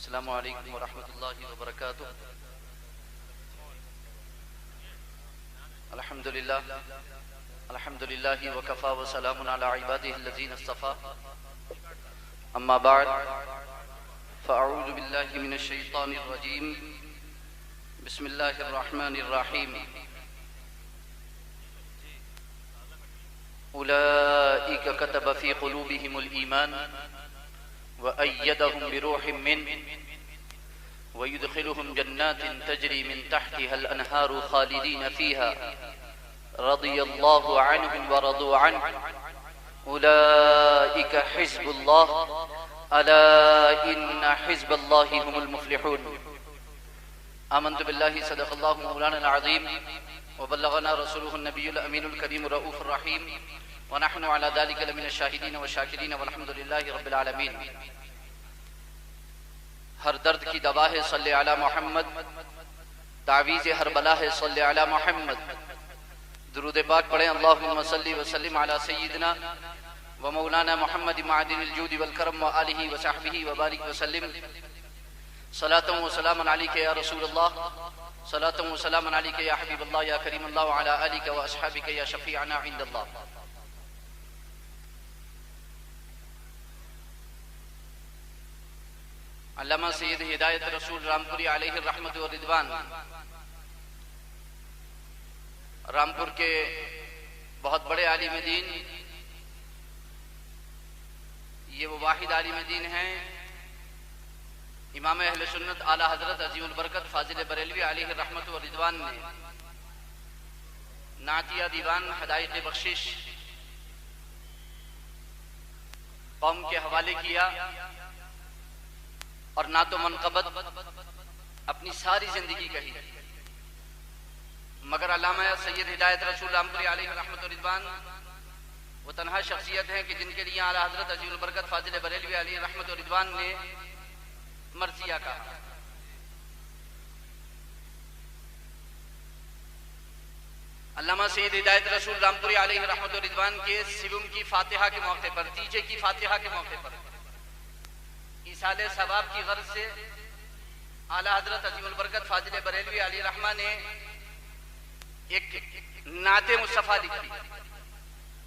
السلام علیکم ورحمۃ اللہ وبرکاتہ. الحمد للہ وکفا وسلام علی عباده الذین اصطفى. اما بعد فاعوذ باللہ من الشیطان الرجیم. بسم اللہ الرحمن الرحیم. اولئک کتب فی قلوبہم الایمان وأيدهم بروح منه ويدخلهم جنات تجري من تحتها الأنهار خالدين فيها رضي الله عنهم ورضوا عنه أولئك حزب الله ألا إن حزب الله هم المفلحون. آمنت بالله صدق الله مولانا العظيم وبلغنا رسوله النبي الأمين الكريم الرؤوف الرحيم ونحن على ذلك لمن الشاهدين والشاكرين والحمد لله رب العالمين. ہر درد کی دوا ہے صلی علی محمد، تعویذ ہر بلا ہے صلی علی محمد. درود پاک پڑھیں اللہم صلی وسلم علی سیدنا و مولانا محمد معدن الجود والکرم و آلہ و صحبہ وبارک وسلم. صلاۃ و سلام علیک یا رسول اللہ، صلاۃ و سلام علیک یا حبیب اللہ یا کریم اللہ وعلی آلک و اصحابک یا شفیعنا عند اللہ. علامہ سید ہدایت رسول رامپوری علیہ الرحمت والرضوان رامپور کے بہت بڑے عالم دین، یہ وہ واحد عالم دین ہیں امام اہل سنت اعلی حضرت عظیم البرکت فاضل بریلوی علیہ الرحمت والرضوان نے نعتیہ دیوان حدائق بخشش قوم کے حوالے کیا اور نعت و منقبت اپنی ساری زندگی کہی. مگر علامہ سید ہدایت رسول رامپوری علیہ رحمت والرضوان وہ تنہا شخصیت ہیں کہ جن کے لیے اعلیٰ حضرت عظیم البرکت فاضل بریلوی علیہ رحمت والرضوان نے مرثیہ کہا. علامہ سید ہدایت رسول رامپوری علیہ رحمت والرضوان کے سوم کی فاتحہ کے موقع پر، تیجے کی فاتحہ کے موقع پر ایصال ثواب کی غرض سے اعلیٰ حضرت عظیم البرکت فاضل بریلوی علیہ رحمہ نے ایک نعت مصطفیٰ لکھی.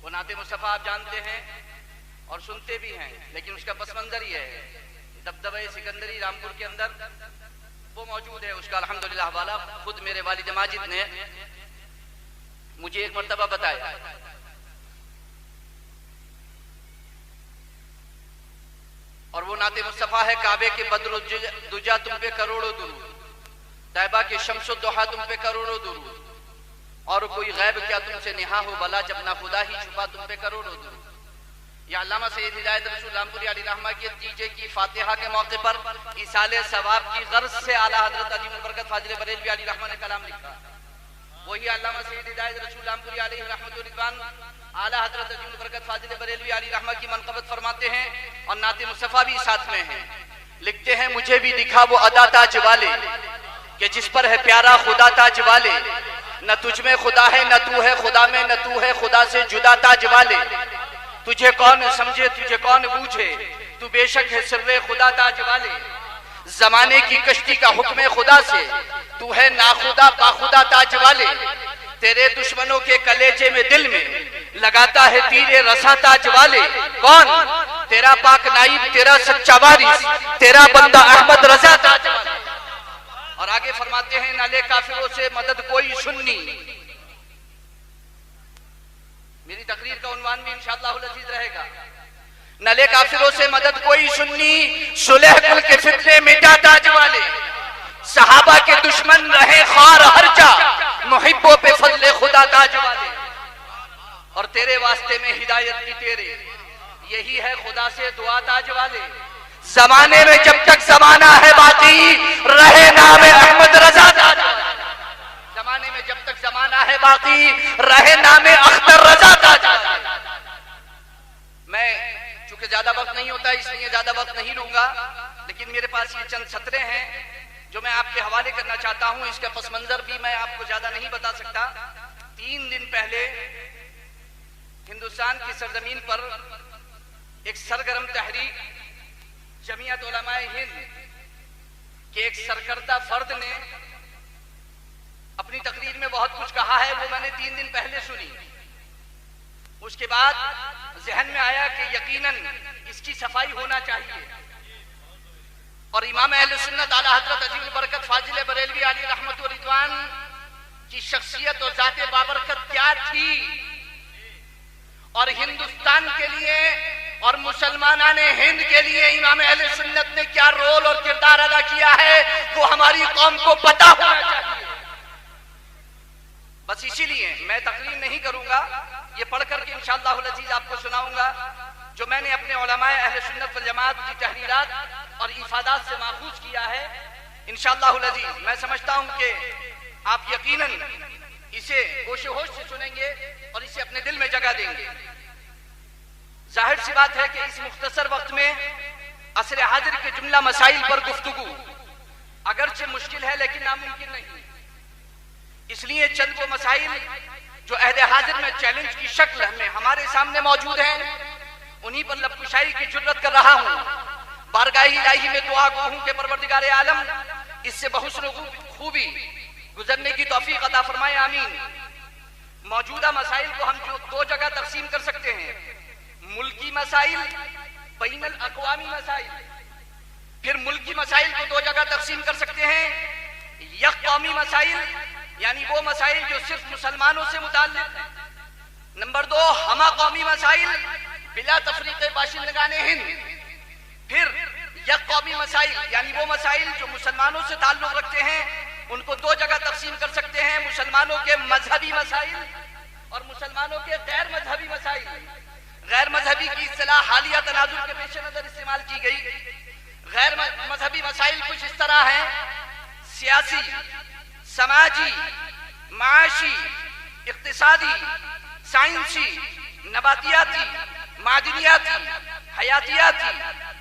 وہ نعت مصطفیٰ آپ جانتے ہیں اور سنتے بھی ہیں، لیکن اس کا پس منظر یہ ہے دبدبہ سکندری رامپور کے اندر وہ موجود ہے. اس کا الحمدللہ حوالہ خود میرے والد ماجد نے مجھے ایک مرتبہ بتایا. اور وہ نعت مصطفیٰ ہے کعبے کے بدر الدجا تم پہ کروڑوں درود، طیبہ کے شمس الضحیٰ تم پہ کروڑوں درود، اور کوئی غیب کیا تم سے نہا ہو بلا جب نہ خدا ہی چھپا تم پہ کروڑوں درود. یہ علامہ سید ہدایت رسول رامپوری علیہ رحمہ کے تیجے کی فاتحہ کے موقع پر ایصال ثواب کی غرض سے اعلیٰ حضرت عظیم البرکت فاضل بریلوی علیہ رحمہ نے کلام لکھا. وہی علامہ سید ہدایت رسول رامپوری علیہ رحمت والرضوان اعلیٰ حضرت عظیم البرکت فاضل بریلوی علیہ رحمہ کی منقبت فرماتے ہیں اور نعت مصطفیٰ بھی ساتھ میں ہیں. لکھتے ہیں مجھے بھی دکھا وہ ادا تاج والے کہ جس پر ہے پیارا خدا تاج والے. نہ تجھ میں خدا ہے نہ تو ہے خدا میں، نہ تو ہے خدا سے جدا تاج والے. تجھے کون سمجھے تجھے کون بوجھے، تو بے شک ہے سر خدا تاج والے. زمانے کی کشتی کا حکم خدا سے تو ہے ناخدا باخدا تاج والے. تیرے دشمنوں کے کلیجے میں دل میں لگاتا ہے تیر رسا تاج والے. کون؟ تیرا پاک نائب، تیرا سچا وارث، تیرا بندہ احمد رضا تاج والے. اور آگے فرماتے ہیں نہ لے کافروں سے مدد کوئی سنی. میری تقریر کا عنوان بھی انشاءاللہ العزیز رہے گا. نہ لے کافروں سے مدد کوئی سنی، صلح کل کے فتنے مٹا تاج والے. صحابہ کے دشمن رہے خار ہر جا، محبوں پہ فضل خدا تاج والے. اور تیرے واسطے میں ہدایت کی تیرے، یہی ہے خدا سے دعا تاج والے. زمانے میں جب تک زمانہ ہے باقی رہے نام احمد رضا تاج والے. زمانے میں جب تک زمانہ ہے باقی رہے نام اختر رضا تاج والے. میں چونکہ زیادہ وقت نہیں ہوتا اس لیے زیادہ وقت نہیں لوں گا، لیکن میرے پاس یہ چند سطریں ہیں جو میں آپ کے حوالے کرنا چاہتا ہوں. اس کا پس منظر بھی میں آپ کو زیادہ نہیں بتا سکتا. 3 دن پہلے ہندوستان کی سرزمین پر ایک سرگرم تحریک جمعیت علماء ہند کہ ایک سرکردہ فرد نے اپنی تقریر میں بہت کچھ کہا ہے، وہ میں نے 3 دن پہلے سنی. اس کے بعد ذہن میں آیا کہ یقیناً اس کی صفائی ہونا چاہیے. اور امام اہل سنت اعلی حضرت عظیم البرکت فاضل بریلوی علیہ رحمت و رضوان کی شخصیت اور ذات بابرکت کیا تھی، اور ہندوستان کے لیے اور مسلمانان ہند کے لیے امام اہل سنت نے کیا رول اور کردار ادا کیا ہے، وہ ہماری قوم کو پتہ ہونا چاہیے. بس اسی لیے میں تقریر نہیں کروں گا، یہ پڑھ کر کے انشاءاللہ العزیز آپ کو سناؤں گا جو میں نے اپنے علماء اہل سنت والجماعت کی تحریرات اور افادات سے ماخوذ کیا ہے. انشاءاللہ العزیز میں سمجھتا ہوں کہ آپ یقیناً اسے ہوش و ہوش سے سنیں گے اور اسے اپنے دل میں جگہ دیں گے. ظاہر سی بات ہے کہ اس مختصر وقت میں عصر حاضر کے جملہ مسائل پر گفتگو اگرچہ مشکل ہے لیکن ناممکن نہیں. اس لیے چند وہ مسائل جو عہد حاضر میں چیلنج کی شکل میں ہمارے سامنے موجود ہیں انہی پر لب کشائی کی جرت کر رہا ہوں. بارگاہ الہی میں دعا گو ہوں کہ پروردگار عالم اس سے بحسن خوبی گزرنے کی توفیق عطا فرمائے، آمین. موجودہ مسائل کو ہم 2 جگہ تقسیم کر سکتے ہیں: ملکی مسائل، بین الاقوامی مسائل. پھر ملکی مسائل کو 2 جگہ تقسیم کر سکتے ہیں: یک قومی مسائل یعنی وہ مسائل جو صرف مسلمانوں سے متعلق ہیں. نمبر 2 ہمہ قومی مسائل بلا تفریق باشندگان ہند. پھر یک قومی مسائل یعنی وہ مسائل جو مسلمانوں سے تعلق رکھتے ہیں، ان کو 2 جگہ تقسیم کر سکتے ہیں: مسلمانوں کے مذہبی مسائل اور مسلمانوں کے غیر مذہبی مسائل. غیر مذہبی کی اصطلاح حالیہ تناظر کے پیش نظر استعمال کی گئی. غیر مذہبی مسائل کچھ اس طرح ہیں: سیاسی، سماجی، معاشی، اقتصادی، سائنسی، نباتیاتی، معدنیاتی، حیاتیاتی،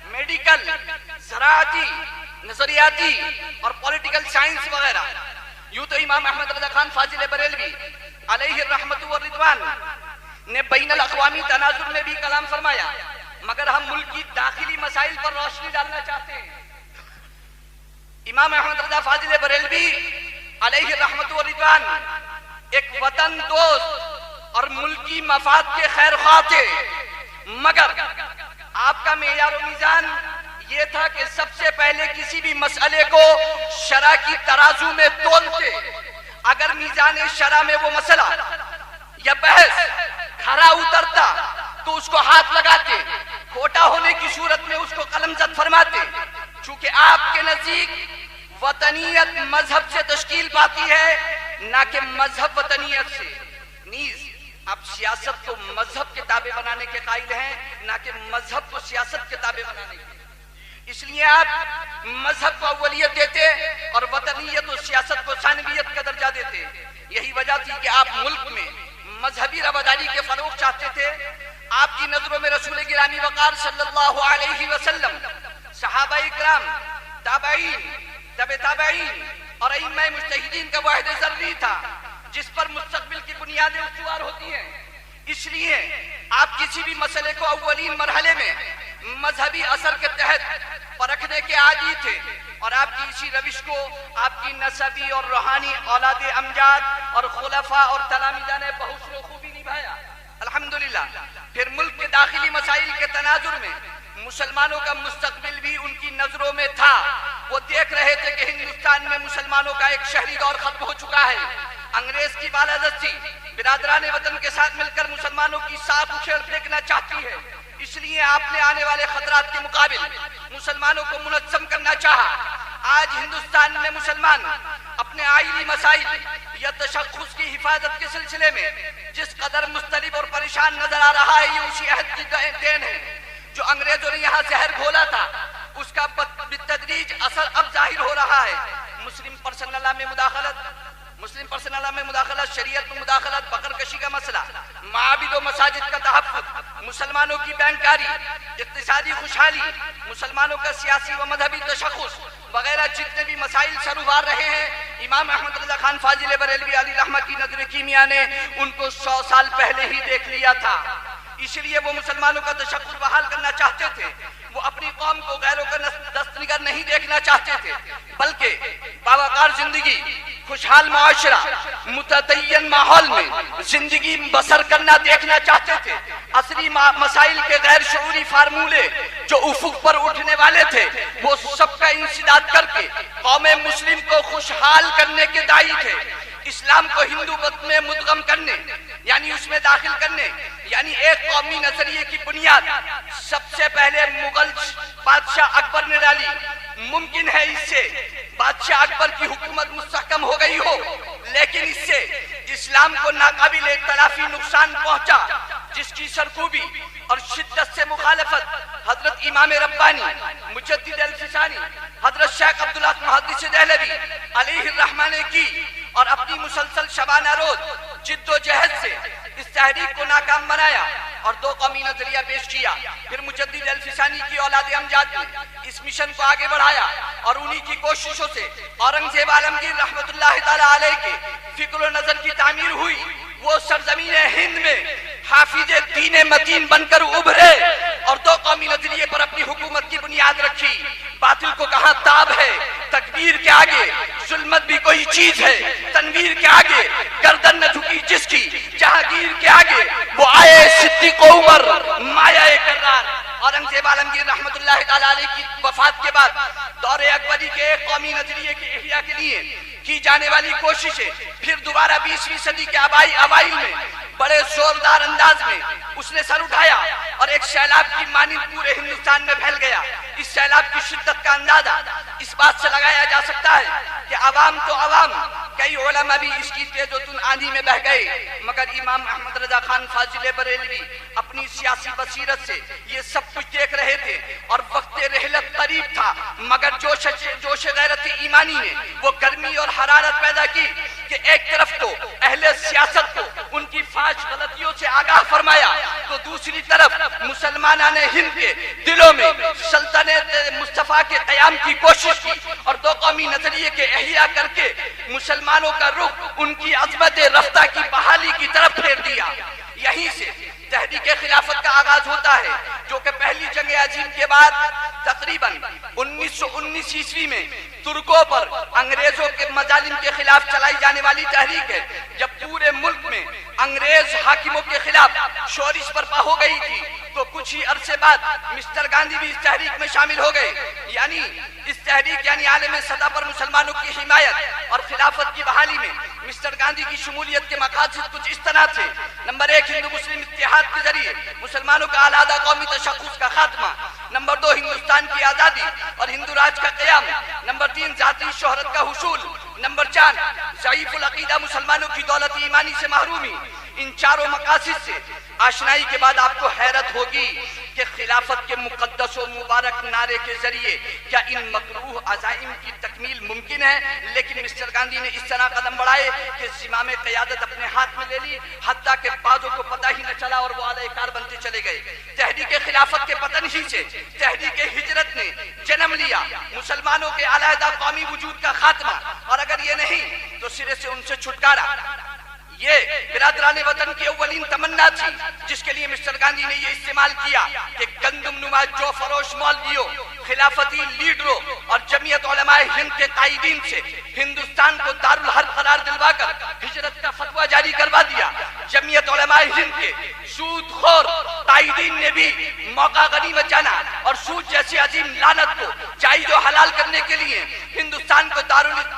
میڈیکل، زراعتی، نظریاتی اور پولیٹیکل سائنس وغیرہ. یوں تو امام احمد رضا خان فاضل بریلوی علیہ الرحمت والرضوان نے بین الاقوامی تناظر میں بھی کلام فرمایا، مگر ہم ملک کی داخلی مسائل پر روشنی ڈالنا چاہتے ہیں. امام احمد رضا فاضل بریلوی علیہ الرحمت والرضوان ایک وطن دوست اور ملکی مفاد کے خیر خواہ تھے، مگر آپ کا معیار و میزان یہ تھا کہ سب سے پہلے کسی بھی مسئلے کو شرع کی ترازو میں تولتے. اگر میزان شرع میں وہ مسئلہ یا بحث کھرا اترتا تو اس کو ہاتھ لگاتے، کھوٹا ہونے کی صورت میں اس کو قلم زد فرماتے. چونکہ آپ کے نزدیک وطنیت مذہب سے تشکیل پاتی ہے نہ کہ مذہب وطنیت سے. نیز آپ سیاست کو مذہب کے تابع بنانے کے قائل ہیں نہ کہ مذہب کو سیاست کے تابع بنانے کے. اس لیے آپ مذہب کو اولیت دیتے اور وطنیت و سیاست کو ثانویت کا درجہ دیتے. یہی وجہ تھی کہ آپ ملک میں مذہبی رواداری کے فروغ چاہتے تھے. آپ کی نظروں میں رسول گرامی وقار صلی اللہ علیہ وسلم، صحابہ اکرام، تابعین، تبع تابعین اور ائمہ مجتہدین کا واحد ضروری تھا جس پر مستقبل کی بنیادیں استوار ہوتی ہیں. اس لیے آپ کسی بھی مسئلے کو اولین مرحلے میں مذہبی اثر کے تحت پرکھنے کے عادی تھے، اور آپ کی اسی روش کو آپ کی نسبی اور روحانی اولاد امجاد اور خلفاء اور تلامذہ نے بحسن خوبی نبھایا، الحمدللہ. پھر ملک کے داخلی مسائل کے تناظر میں مسلمانوں کا مستقبل بھی ان کی نظروں میں تھا. وہ دیکھ رہے تھے کہ ہندوستان میں مسلمانوں کا ایک شہری دور ختم ہو چکا ہے. انگریز کی بالادستی برادران وطن کے ساتھ مل کر مسلمانوں کی صاف اچھیڑ پھینکنا چاہتی ہے. اس لیے آپ نے آنے والے خطرات کے مقابل مسلمانوں کو منظم کرنا چاہا. آج ہندوستان میں مسلمان اپنے آئینی مسائل یا تشخص کی حفاظت کے سلسلے میں جس قدر مضطرب اور پریشان نظر آ رہا ہے، یہ اسی عہد کی دین ہے. جو انگریزوں نے یہاں زہر گھولا تھا اس کا بالتدریج اثر اب ظاہر ہو رہا ہے. مسلم پرسنل لا میں مداخلت، شریعت میں مداخلت، بقر کشی کا مسئلہ، معابد و مساجد کا تحفظ، مسلمانوں کی بینکاری، اقتصادی خوشحالی، مسلمانوں کا سیاسی و مذہبی تشخص وغیرہ جتنے بھی مسائل سروار رہے ہیں، امام احمد رضا خان فاضل بریلوی علیہ رحمت کی نظر کیمیا نے ان کو 100 سال پہلے ہی دیکھ لیا تھا. اس لیے وہ مسلمانوں کا تشکر بحال کرنا چاہتے تھے. وہ اپنی قوم کو غیروں کا دست نگر نہیں دیکھنا چاہتے تھے بلکہ باوقار زندگی، خوشحال معاشرہ، متدین ماحول میں زندگی بسر کرنا دیکھنا چاہتے تھے. عصری مسائل کے غیر شعوری فارمولے جو افق پر اٹھنے والے تھے وہ سب کا انسداد کر کے قوم مسلم کو خوشحال کرنے کے داعی تھے. اسلام کو ہندو مت میں مدغم کرنے یعنی اس میں داخل کرنے یعنی ایک قومی نظریے کی بنیاد سب سے پہلے مغل بادشاہ اکبر نے ڈالی. ممکن ہے اس سے بادشاہ اکبر کی حکومت مستحکم ہو گئی ہو، لیکن اس سے اسلام کو ناقابل تلافی نقصان پہنچا، جس کی سرکوبی اور شدت سے مخالفت حضرت امام ربانی، مجدد الفسانی، حضرت شیخ عبداللہ محدث دہلوی علیہ الرحمہ نے کی اور اپنی مسلسل شبانہ روز جد و جہد سے اس تحریک کو ناکام بنایا اور دو قومی نظریہ پیش کیا. پھر مجدد الفسانی کی اولاد امجاد نے اس مشن کو آگے بڑھایا اور انہی کی کوششوں سے اورنگزیب عالمگیر رحمت اللہ تعالی علیہ کے فکر و نظر کی تعمیر ہوئی. وہ سرزمین ہند میں حافظ دین متین بن کر ابھرے اور دو قومی نظریے پر اپنی حکومت کی بنیاد رکھی. باطل کو کہاں تاب ہے، تکبیر کے آگے ظلمت بھی کوئی چیز ہے، تنویر کے آگے گردن نہ جھکی جس کی، جہانگیر کے آگے وہ آئے صدیق و عمر مایا کرار. اورنگزیب عالمگیر رحمت اللہ تعالی علیہ کی وفات کے بعد دور اکبری کے ایک قومی نظریے کے احیاء کے لیے کی جانے والی کوششیں پھر دوبارہ 20ویں صدی کے اوائل میں بڑے زوردار انداز میں اس نے سر اٹھایا اور ایک سیلاب کی مانند پورے ہندوستان میں پھیل گیا. اس سیلاب کی شدت کا اندازہ اس بات سے لگایا جا سکتا ہے کہ عوام تو عوام، کئی علماء بھی اس کی تیز و تند آندھی میں بہہ گئے، مگر امام احمد رضا خان فاضل بریلوی اپنی سیاسی بصیرت سے یہ سب کچھ دیکھ رہے تھے اور وقت رحلت قریب تھا. مگر جوش غیرت ایمانی نے وہ گرمی اور حرارت پیدا کی کہ ایک طرف تو اہل سیاست کو ان کی فاش غلطیوں سے آگاہ فرمایا تو دوسری طرف مسلمانان ہند کے دلوں میں سلطنت مصطفیٰ کے قیام کی کوشش کی اور دو قومی نظریے کے احیاء کر کے مسلمانوں کا رخ ان کی عظمت رفتہ کی بحالی کی طرف پھیر دیا. یہیں سے تحریک خلافت کا آغاز ہوتا ہے جو کہ پہلی جنگ عظیم کے بعد تقریباً 1919 عیسوی میں ترکوں پر انگریزوں کے مظالم کے خلاف چلائی جانے والی تحریک ہے. جب پورے ملک میں انگریز حاکموں کے خلاف شورش برپا ہو گئی تھی تو کچھ ہی عرصے بعد مسٹر گاندھی بھی اس تحریک میں شامل ہو گئے. یعنی اس تحریک یعنی عالم سطح پر مسلمانوں کی حمایت اور خلافت کی بحالی میں مسٹر گاندھی کی شمولیت کے مقاصد کچھ اس طرح تھے. نمبر 1 ہندو مسلم اتحاد کے ذریعے مسلمانوں کا علیحدہ قومی تشخص کا خاتمہ. نمبر 2 ہندوستان کی آزادی اور ہندو راج کا قیام. نمبر 3 ذاتی شہرت کا حصول. نمبر 4 ضعیف العقیدہ مسلمانوں کی دولت ایمانی سے محرومی. ان چاروں مقاصد سے آشنائی کے بعد آپ کو حیرت ہوگی کہ خلافت کے مقدس و مبارک نعرے کے ذریعے کیا ان مکروہ عزائم کی تکمیل ممکن ہے. لیکن مسٹر گاندھی نے اس طرح قدم بڑھائے کہ زمام قیادت اپنے ہاتھ میں لے لی، حتیٰ کہ بعضوں کو پتہ ہی نہ چلا اور وہ اعلی کار بنتے چلے گئے. تحریک خلافت کے پتن ہی سے تحریک ہجرت نے جنم لیا، مسلمانوں کے علیحدہ قومی وجود کا خاتمہ، اور اگر یہ نہیں تو سرے سے ان سے چھٹکارا. یہ برادران وطن کی اولین تمنا تھی جس کے لیے مسٹر گاندھی نے یہ استعمال کیا کہ گندم نما جو فروش مولویوں، خلافتی لیڈروں اور جمعیت علماء ہند کے قائدین سے ہندوستان کو دارالحرب قرار دلوا کر ہجرت کا فتویٰ جاری کروا دیا. جمعیت علماء ہند کے سود خور قائدین نے بھی موقع غنیمت جانا اور سود جیسی عظیم لعنت کو جائز و حلال کرنے کے لیے ہندوستان کو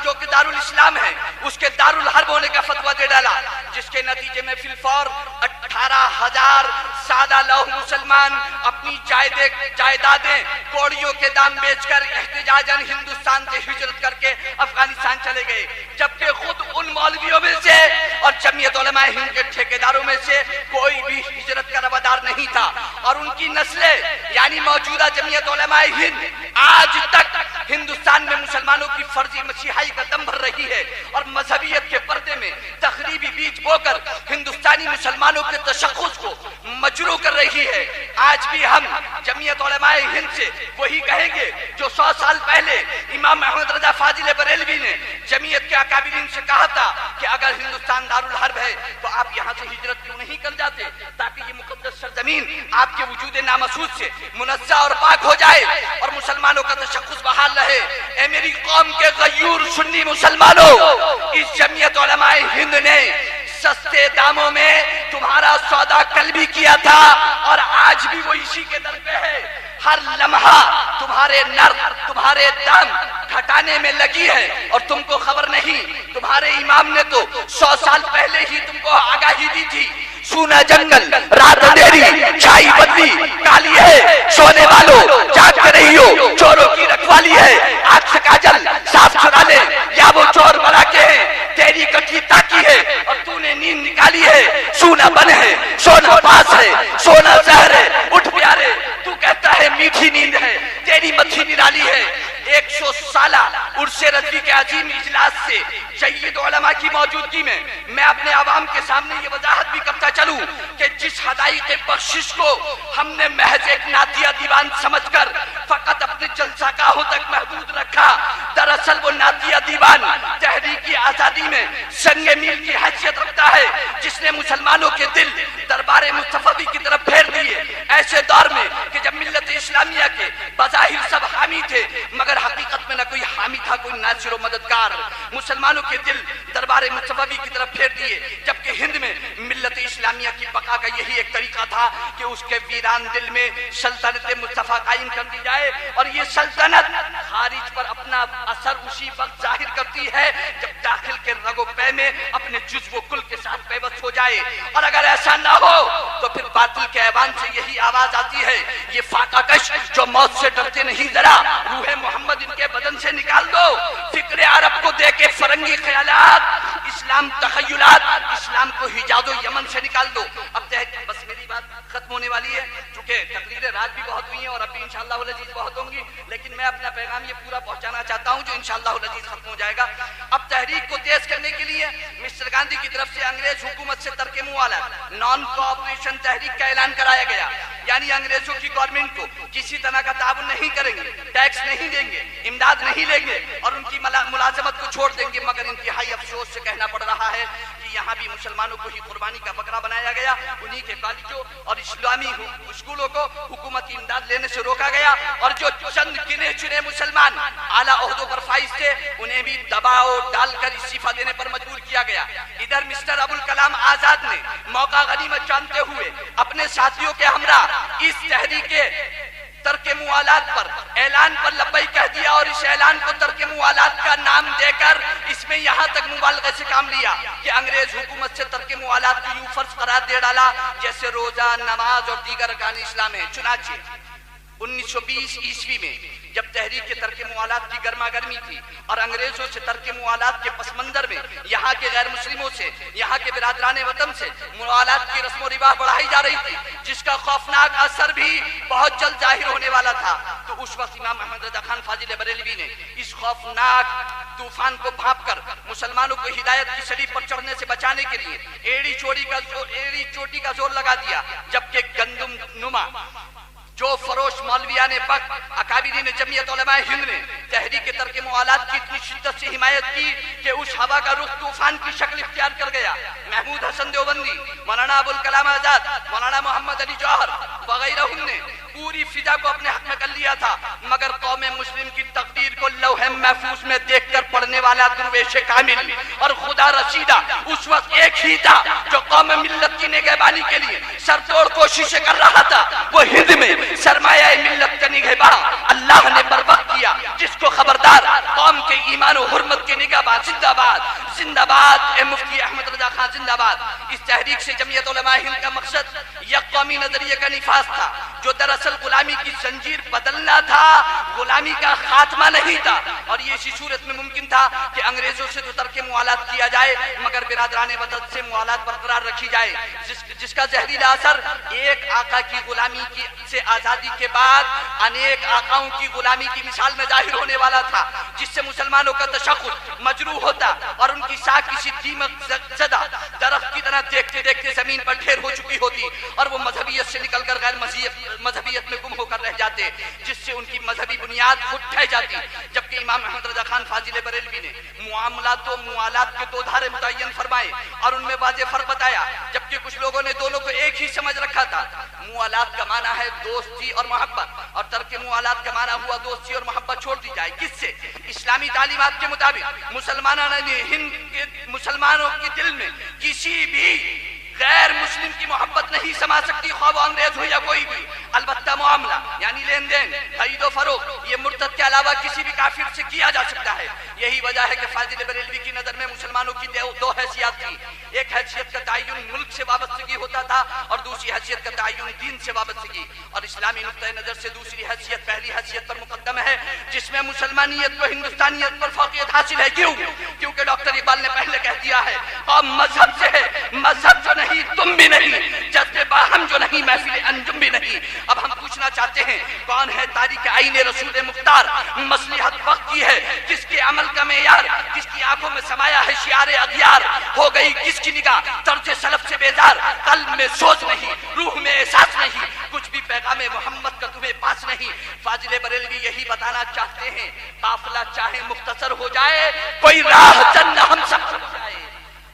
جو کہ دارالاسلام ہے اس کے دارالحرب ہونے کا فتویٰ دے ڈالا، جس کے نتیجے میں فی الفور 18,000 سادہ لوح مسلمان اپنی جائیدادیں کوڑیوں کے دام بیچ کر احتجاجاً ہندوستان سے ہجرت کر کے افغانستان چلے گئے. جبکہ خود ان مولویوں میں سے اور جمعیت علماء ہند کے ٹھیکیداروں میں سے کوئی بھی ہجرت کا روادار نہیں تھا، اور ان کی نسلیں یعنی موجودہ جمعیت علماء ہند آج تک ہندوستان میں مسلمانوں کی فرضی مسیحائی کا دم بھر رہی ہے اور مذہبیت کے پردے میں تخریبی بیج بو کر ہندوستانی مسلمانوں کے تشخص کو مجروح کر رہی ہے۔ آج بھی ہم جمعیت علماء ہند سے وہی کہیں گے جو 100 سال پہلے امام محمد رضا فاضل بریلوی نے جمعیت کے اکابرین سے کہا تھا کہ اگر ہندوستان دارالحرب ہے تو آپ یہاں سے ہجرت کیوں نہیں کر جاتے تاکہ یہ مقدس سرزمین آپ کے وجود نامحسوس سے منزہ اور پاک ہو جائے اور مسلمانوں کا تشخص بحال رہے۔ اے میری قوم کے غیور سنی مسلمانوں، اس جمعیت علماء ہند نے سستے داموں میں تمہارا سودا کل بھی کیا تھا اور آج بھی وہ اسی کے در پہ ہے۔ ہر لمحہ تمہارے نر تمہارے دم گھٹانے میں لگی ہے اور تم کو خبر نہیں۔ تمہارے امام نے تو 100 سال پہلے ہی تم کو آگاہی دی تھی، سونا جنگل رات اندھیری چھائی بدلی کالی ہے، سونے والوں جاگ کر رہی ہو، چوروں کی رکھوالی ہے، آنکھ سے کاجل صاف چرا لے یا وہ چور بڑا کے ہیں، تیری کٹھی تاکی ہے اور تو نے نیند نکالی ہے۔ سونا بن ہے، سونا پاس ہے، سونا زہر ہے، اٹھ پیارے تو کہتا ہے میٹھی نیند ہے، تیری متھی نرالی ہے۔ 100 سالہ عرس رضوی کے عظیم اجلاس سے سید علماء کی موجودگی میں اپنے عوام کے سامنے یہ وضاحت بھی کرتا چلوں کہ جس حدائق بخشش کو ہم نے محض ایک نعتیہ دیوان سمجھ کر فقط اپنے جلسہ گاہوں تک محدود رکھا، دراصل وہ نعتیہ دیوان تحریک آزادی میں سنگ میل کی حیثیت رکھتا ہے، جس نے مسلمانوں کے دل دربار مصطفی کی طرف پھیر دیے۔ ایسے دور میں کہ جب ملت اسلامیہ کے بظاہر سب حامی تھے مگر حقیقت میں نہ کوئی حامی تھا کوئی ناصر و مددگار، مسلمانوں کے دل دربار مصطفی کی طرف پھیر دیے، جبکہ ہند میں ملت اسلامیہ کی بقا کا یہی ایک طریقہ تھا کہ اس کے ویران دل میں سلطنت مصطفیٰ قائم کر دی جائے، اور یہ سلطنت خارج پر اپنا اثر اسی وقت ظاہر کرتی ہے جب داخل کے رگ و پے میں اپنے جزو و کل کے ساتھ پیوست ہو جائے، اور اگر ایسا نہ ہو تو پھر باطل کے ایوان سے یہی آواز آتی ہے، یہ فاقہ کش جو موت سے ڈرتے نہیں، ذرا روح محمد ان کے بدن سے نکال دو، فکر عرب کو دے کے فرنگی خیالات، اسلام تخیلات، اسلام کو حجاز و یمن سے نکال دو۔ اب بس میری بات ختم ہونے والی ہے، چونکہ تقریریں رات بھی بہت ہوئی ہیں اور اب بھی انشاءاللہ العزیز بہت ہوں گی، لیکن میں اپنا پیغام یہ پورا پہنچانا چاہتا ہوں جو انشاءاللہ العزیز ختم ہو جائے گا۔ اب تحریک کو تیز کرنے کے لیے مسٹر گاندھی کی طرف سے انگریز حکومت سے ترک موالات نان کوآپریشن تحریک کا اعلان کرایا گیا، یعنی انگریزوں کی گورنمنٹ کو کسی طرح کا تعاون نہیں کریں گے، ٹیکس نہیں دیں گے، امداد نہیں لیں گے اور ان کی ملازمت کو چھوڑ دیں گے، مگر انتہائی افسوس سے کہنا پڑ رہا ہے کہ یہاں بھی مسلمانوں کو ہی قربانی کا بکرا بنایا گیا، انہی کے کالجوں اور اسلامی اسکولوں کو حکومتی امداد لینے سے روکا گیا، اور جو چند گنے چنے مسلمان اعلیٰ عہدوں پر فائز تھے انہیں بھی دباؤ ڈال کر استعفیٰ دینے پر مجبور کیا گیا۔ ادھر مسٹر ابوالکلام آزاد نے موقع غنیمت جانتے ہوئے اپنے ساتھیوں کے ہمراہ اس تحریک ترک موالات پر اعلان پر لبیک کہہ دیا، اور اس اعلان کو ترک موالات کا نام دے کر اس میں یہاں تک مبالغے سے کام لیا کہ انگریز حکومت سے ترک موالات کو یوں فرض قرار دے ڈالا جیسے روزہ، نماز اور دیگر ارکان اسلام ہے۔ چنانچہ 1920 عیسوی میں جب تحریک کے ترک موالات کی گرما گرمی تھی اور انگریزوں سے ترک موالات کے پس منظر میں یہاں کے غیر مسلموں سے، یہاں کے برادران وطن سے موالات کی رسم و رواج بڑھائی جا رہی تھی، جس کا خوفناک اثر بھی بہت جلد ظاہر ہونے والا تھا، تو اس وقت امام محمد رضا خان فاضل بریلوی نے اس خوفناک طوفان کو بھانپ کر مسلمانوں کو ہدایت کی سلیب پر چڑھنے سے بچانے کے لیے ایڑی چوٹی کا زور لگا دیا، جبکہ گندم نما جو فروش مولویان وقت اکابرین جمعیت علماء ہند نے تحریک ترک موالات کی اتنی شدت سے حمایت کی کہ اس ہوا کا رخ طوفان کی شکل اختیار کر گیا۔ محمود حسن دیوبندی، مولانا ابوالکلام آزاد، مولانا محمد علی جوہر وغیرہ نے پوری فضا کو اپنے حق میں کر لیا تھا، مگر قوم مسلم کی تقدیر کو لوح محفوظ میں دیکھ کر پڑھنے والا درویش کامل اور خدا رسیدہ اس وقت ایک ہی تھا جو قوم ملت کی نگہبانی کے لیے سر توڑ کوششیں کر رہا تھا، وہ ہند میں سرمایہ ملت کا نگہباں اللہ نے بر وقت کیا، جس کو خبردار قوم کے ایمان و حرمت کے نگہباں زندہ باد زندہ باد اے مفتی احمد رضا خان زندہ باد۔ اس تحریک سے جمعیت علماء ہند کا مقصد یک قومی نظریے کا نفاذ تھا، جو دراصل غلامی کی زنجیر بدلنا تھا، غلامی کا خاتمہ نہیں تھا، اور یہ اسی صورت میں ممکن تھا کہ انگریزوں سے تو ترک موالات کیا جائے مگر برادران وطن سے موالات برقرار رکھی جائے، جس کا زہریلا اثر ایک آقا کی غلامی سے آزادی کے بعد انیک آقاؤں کی غلامی کی مثال میں ظاہر ہونے والا تھا، جس سے مسلمانوں کا تشخص مجروح ہوتا اور ان کی ساکھ کسی دیمک زدہ درخت کی طرح دیکھتے دیکھتے زمین پر ڈھیر ہو چکی ہوتی۔ ہوتی اور وہ مذہبیت سے نکل کر غیر مذہبیت میں گم ہو کر رہ جاتے، جس سے ان کی مذہبی بنیاد خود ڈھہ جاتی۔ جبکہ امام احمد رضا خان فاضل بریلوی نے معاملات و موالات کے دو دھارے متعین فرمائے اور ان میں واضح فرق بتایا، جبکہ کچھ لوگوں نے دونوں کو ایک ہی سمجھ رکھا تھا۔ موالات کا معنی ہے دوستی اور محبت، اور ترک موالات کا معنی ہوا دوستی اور محبت چھوڑ دی جائے۔ کس سے؟ اسلامی تعلیمات کے مطابق مسلمانوں کے دل میں کسی بھی غیر مسلم کی محبت نہیں سما سکتی، خواہ وہ انگریز ہو یا کوئی بھی۔ البتہ معاملہ یعنی لین دین، خرید و فروخت، یہ مرتد کے علاوہ کسی بھی کافر سے کیا جا سکتا ہے۔ یہی وجہ ہے کہ فاضل بریلوی کی نظر میں مسلمانوں کی دو حیثیت تھی، ایک حیثیت کا تعین ملک سے وابستگی ہوتا تھا اور دوسری حیثیت کا تعین دین سے وابستگی، اور اسلامی نقطۂ نظر سے دوسری حیثیت پہلی حیثیت پر مقدم ہے، جس میں مسلمانیت کو ہندوستانیت پر فوقیت حاصل ہے۔ کیوں؟ کیونکہ ڈاکٹر اقبال نے پہلے کہہ دیا ہے، قوم مذہب سے ہے، مذہب جو نہیں تم بھی نہیں، جذبے باہم جو نہیں محفل انجم بھی نہیں۔ اب ہم پوچھنا چاہتے ہیں، کون ہے تاریخ آئین رسول مختار؟ مصلحت وقت کی ہے، کس کے عمل کا معیار، کس کی آنکھوں میں سمایا ہے شعار اغیار، ہو گئی کس کی نگاہ طرز سلف سے بیزار، قلب میں سوچ نہیں، روح میں احساس نہیں، کچھ بھی پیغام محمد کا تمہیں پاس نہیں۔ فاضل بریلوی یہی بتانا چاہتے ہیں، قافلہ چاہے مختصر ہو جائے، کوئی راہ چند ہم سب چھپ جائے۔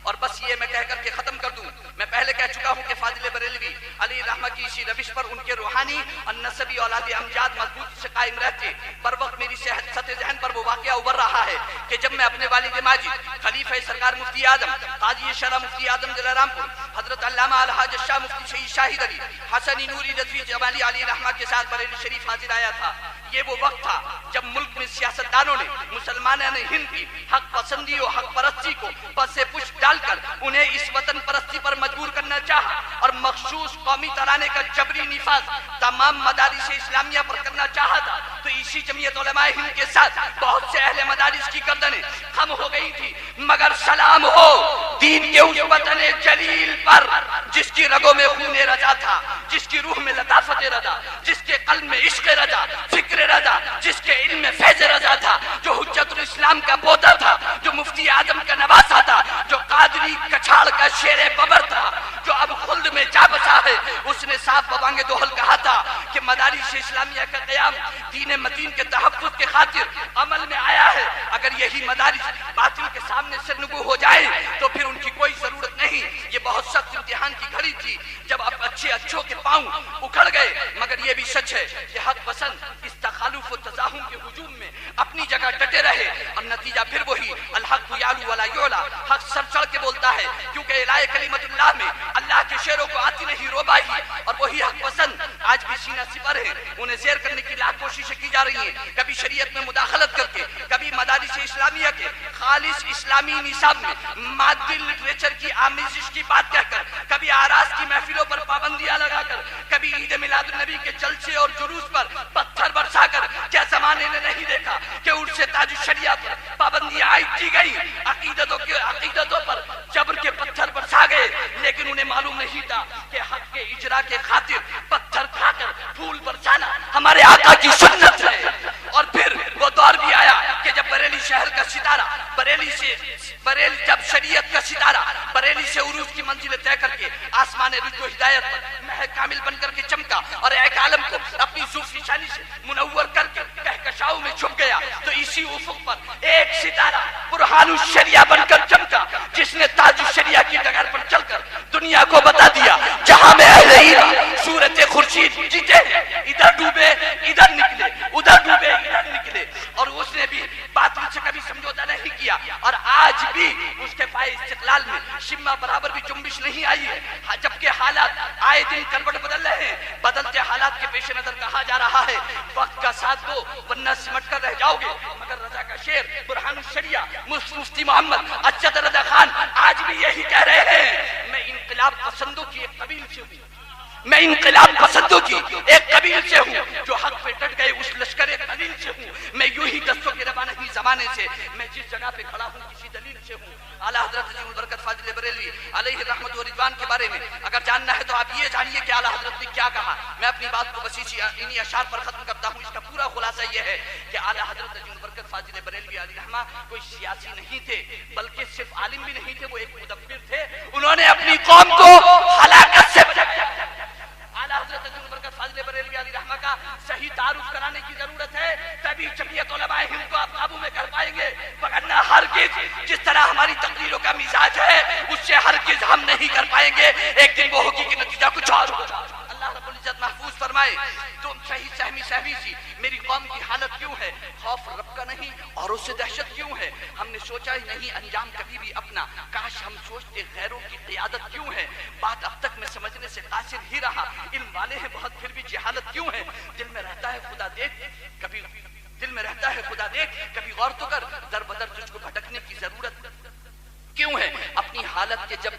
اور بس یہ میں کہہ کر کے ختم کر دوں، میں پہلے کہہ چکا ہوں کہ فاضل بریلوی علیہ الرحمہ کی اسی روش پر ان کے روحانی اور نسبی اولاد امجاد مضبوط سے قائم رہتے۔ پر وقت میری سطح ذہن پر وہ واقعہ ابھر رہا ہے کہ جب میں اپنے والد ماجد خلیفہ سرکار مفتی اعظم قاضی شرع مفتی اعظم دلارام پور حضرت علامہ الحاج شاہ مفتی شہید شاہد علی حسنی نوری رضوی جمالی علیہ الرحمہ کے ساتھ بریلی شریف حاضر آیا تھا۔ یہ وہ وقت تھا جب ملک میں سیاستدانوں نے مسلمانان ہند کی حق پسندی و حق پرستی کو پس پش ڈال کر انہیں اس وطن پرستی پر مجبور کرنا چاہا اور مخصوص قومی ترانے کا جبری نفاذ تمام مدارس اسلامیہ پر کرنا چاہا تھا۔ تو اسی جمعیت علماء ہند کے ساتھ بہت سے اہل مدارس کی گردنیں خم ہو گئی تھی، مگر سلام ہو دین کے اس وطن جلیل پر جس کی رگوں میں خون رضا تھا، جس کی روح میں لطافت رضا، جس کے قلب میں عشق رضا، فکر رضا، جس کے علم میں فیض رضا تھا، جو حجت الاسلام کا پوتا تھا، جو مفتی اعظم کا نواسا تھا، جو قادری کچھاڑ کا شیر ببر تھا، جو اب خلد میں جا بسا ہے۔ اس نے صاف ببانگ دوحل کہا تھا کہ مدارس اسلامیہ کا قیام دین متین کے تحفظ کے خاطر عمل میں آیا ہے۔ اگر یہی مدارس باطل کے سامنے سرنگو ہو جائے تو پھر ان کی کوئی ضرورت نہیں۔ یہ بہت سخت امتحان کی گھڑی تھی جب اب اچھوں کے پاؤں اکھڑ گئے، مگر یہ بھی سچ ہے کہ حق پسند اس تخالف و تزاحم کے ہجوم میں اپنی جگہ ڈٹے رہے، اور نتیجہ پھر وہی الحق یعلو ولا یعلا، حق سر چڑھ کے بولتا ہے، کیونکہ الہ کلمت اللہ میں اللہ کے شعروں کو آتی نہیں روبائی، اور وہی حق پسند آج بھی سینہ سپر ہے۔ انہیں زیر کرنے کی لاکھ کوششیں کی جا رہی ہیں، کبھی شریعت میں مداخلت کر کے، کبھی مدارس اسلامیہ کے خالص اسلامی نصاب میں مادی لٹریچر کی آمیزش کی بات کہہ کر، کبھی آراز کی محفلوں پر پابندیاں لگا کر، کبھی عید میلاد النبی کے جلسے اور جلوس پر پتھر برسا کر۔ کیا زمانے نے نہیں دیکھا کہ عرس تاج الشریعہ پر پابندیاں عائد کی گئی، عقیدتوں پر جبر کے پتھر برسا گئے، لیکن انہیں معلوم نہیں تھا کہ حق کے اجرا کے خاطر پتھر کھا کر پھول برسانا ہمارے آقا کی سنت ہے۔ اور پھر وہ دور بھی آیا کہ جب بریلی شہر کا ستارہ جب شریعت کا ستارہ بریلی سے عروج کی منزلیں طے کر کے آسمان رشد و ہدایت پر مہک کامل بن کر کے چمکا اور ایک عالم کو اپنی ذوف نشانی سے منور کر کے کہکشاؤں میں چھپ گیا، تو اسی افق پر ایک ستارہ برہان الشریعہ بن کر چمکا، جس نے تاج الشریعہ کی ڈگر پر چل کر دنیا کو بتا دیا، جہاں میں اہل ایران صورت خورشید جیتے ہیں، ادھر ڈوبے ادھر نکلے، ادھر ڈوبے ادھر نکلے، اور اس نے بھی باطل سے کبھی سمجھوتا نہیں کیا، اور آج بھی اس کے پائے استقلال میں شمع برابر بھی جنبش نہیں آئی ہے، جبکہ حالات آئے دن کروٹ بدل رہے ہیں۔ بدلتے حالات کے پیش نظر کہا جا رہا ہے، وقت کا ساتھ دو ورنہ سمٹ کر رہ جاؤ گے، مگر رضا کا شیر برہان الشریعہ مفتی محمد اجد رضا خان آج بھی یہی کہہ رہے ہیں، میں انقلاب پسندوں کی ایک قبیل سے ہوں، میں انقلاب پسندوں کی ایک قبیل سے ہوں، جو حق پہ ڈٹ گئے اس لشکر قلیل سے ہوں، میں یوں ہی دستوں کے روا نہیں زمانے سے، میں جس جگہ پہ کھڑا ہوں کسی دلیل سے ہوں۔ اعلیٰ حضرت عظیم البرکت فاضل بریلوی علیہ رحمت و رضوان کے بارے میں اگر جاننا ہے تو آپ یہ جانیے کہ اعلیٰ حضرت نے کیا کہا۔ میں اپنی بات کو بس انہی اشعار پر ختم کرتا ہوں۔ اس کا پورا خلاصہ یہ ہے کہ اعلیٰ حضرت عظیم البرکت فاضل بریلوی علیہ رحمہ کوئی سیاسی نہیں تھے، بلکہ صرف عالم بھی نہیں تھے، وہ ایک مدبر تھے۔ انہوں نے اپنی قوم کو ہلاکت سے بچایا۔ کا صحیح تعارف کرانے کی ضرورت ہے، تبھی جمعیت علماء ہند کو آپ قابو میں کر پائیں گے، وگرنہ ہرگز جس طرح ہماری تقریروں کا مزاج ہے اس سے ہرگز ہم نہیں کر پائیں گے، ایک دن وہ ہوگی کہ نتیجہ کچھ اور ہوگا۔ اللہ رب العزت محفوظ فرمائے۔ تم صحیح سہمی سی میری قوم کی حالت کیوں ہے؟ خوف رب کا نہیں اور اس سے دہشت کیوں ہے؟ ہم نے سوچا ہی نہیں انجام کبھی بھی اپنا، کاش ہم سوچتے غیروں کی قیادت کیوں ہے؟ بات اب تک میں سمجھنے سے قاصر ہی رہا، علم والے ہیں بہت پھر بھی جہالت کیوں ہے؟ دل میں رہتا ہے خدا دیکھ، کبھی دل میں رہتا ہے خدا دیکھ، کبھی غور تو کر، در بدر تجھ کو بھٹکنے کی ضرورت کیوں ہے؟ اپنی حالت کے جب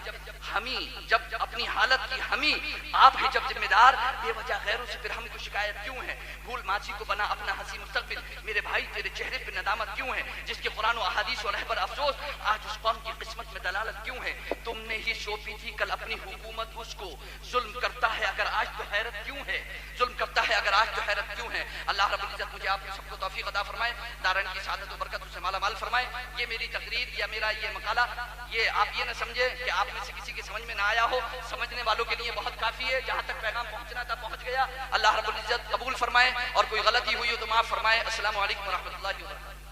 اپنی حالت کی ہمی آپ ہیں جب ذمہ دار، بے وجہ غیروں سے پھر ہم کو شکایت کیوں ہے؟ بھول ماضی کو بنا اپنا ہنسی مستقبل، میرے بھائی تیرے چہرے پہ ندامت کیوں ہے؟ جس کے قرآن و احادیث و رہبر افسوس، آج اس قوم کی قسمت میں دلالت کیوں ہے؟ تم نے ہی سونپی تھی کل اپنی حکومت اس کو، ظلم کرتا ہے اگر آج تو حیرت کیوں ہے؟ ظلم کرتا ہے اگر آج تو حیرت کیوں ہے؟ اللہ رب العزت مجھے آپ سب کو توفیق عطا فرمائے، دارین کی سعادت و برکت سے مالا مال فرمائے۔ یہ میری تقریر یا میرا یہ مقالہ، یہ آپ یہ نہ سمجھے کہ آپ میں سے کسی کے سمجھ میں نہ آیا ہو، سمجھنے والوں کے لیے بہت کافی ہے، جہاں تک پیغام پہنچنا تھا پہنچ گیا۔ اللہ رب العزت قبول فرمائے، اور کوئی غلطی ہوئی ہو تو معاف فرمائے۔ السلام علیکم ورحمۃ اللہ وبرکاتہ۔